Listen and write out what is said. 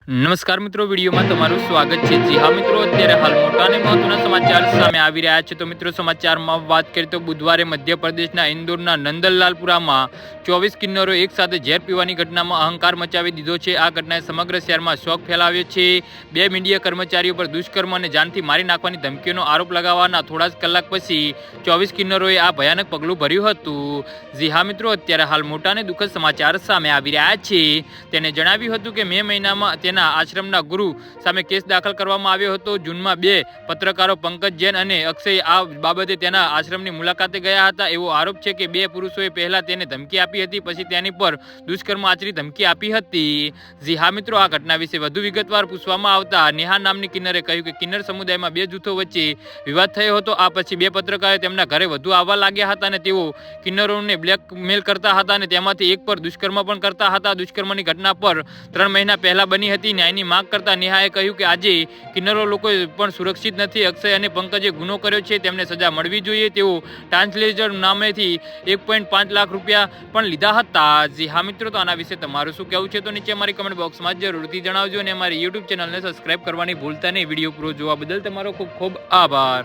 નમસ્કાર મિત્રો, વિડીયોમાં તમારું સ્વાગત છે। જી હા મિત્રો, અત્યારે હાલ મોટા અને મહત્વના સમાચાર સામે આવી રહ્યા છે। તો મિત્રો, સમાચારમાં વાત કરીએ તો બુધવારે મધ્યપ્રદેશના ઇન્દોરના નંદલાલપુરામાં 24 કિન્નરો એક સાથે ઝેર પીવાની ઘટનામાં અહંકાર મચાવી દીધો છે। આ ઘટનાએ સમગ્ર શહેરમાં શોક ફેલાવ્યો છે। બે મીડિયા કર્મચારીઓ પર દુષ્કર્મ અને જાનથી મારી નાખવાની ધમકીનો આરોપ લગાવવાના થોડા જ કલાક પછી 24 કિન્નરોએ આ ભયાનક પગલું ભર્યું હતું। જી હા મિત્રો, અત્યારે હાલ મોટા અને દુઃખદ સમાચાર સામે આવી રહ્યા છે। તેને જણાવ્યું હતું કે મે મહિનામાં તેના આશ્રમના ગુરુ સામે કેસ દાખલ કરવામાં આવ્યો હતો। જૂનમાં બે પત્રકારો પંકજ જૈન અને અક્ષય આ બાબતે તેના આશ્રમની મુલાકાતે ગયા હતા। એવો આરોપ છે કે બે પુરુષોએ પહેલા તેને ધમકી આપી હતી, પછી તેની પર દુષ્કર્મ આચરી ધમકી આપી હતી। જી હા મિત્રો, આ ઘટના વિશે વધુ વિગતવાર પૂછવામાં આવતા નેહા નામની કિન્નરે કહ્યું કે કિન્નર સમુદાયમાં બે જૂથો વચ્ચે વિવાદ થયો હતો। આ પછી બે પત્રકારો તેમના ઘરે વધુ આવવા લાગ્યા હતા અને તેઓ કિન્નરોને બ્લેકમેલ કરતા હતા અને તેમાંથી એક પર દુષ્કર્મ પણ કરતા હતા। દુષ્કર્મની ઘટના પર 3 મહિના પહેલા બની હતી। ન્યાયની માંગ કરતા નેહાએ કહ્યું કે આજે કિન્નરો લોકો પણ સુરક્ષિત નથી। અક્ષય અને પંકજે ગુનો કર્યો છે, તેમને સજા મળવી જોઈએ। તેઓ ટ્રાન્સલેટર નામેથી 1.5 લાખ રૂપિયા પણ લીધા હતા। જી હા મિત્રો, તો આના વિશે તમારું શું કહેવું છે તો નીચે અમારી કમેન્ટ બોક્સમાં જરૂરથી જણાવજો અને અમારી યુટ્યુબ ચેનલને સબસ્ક્રાઇબ કરવાની ભૂલતા નહીં। વિડીયો પૂરો જોવા બદલ તમારો ખૂબ ખૂબ આભાર।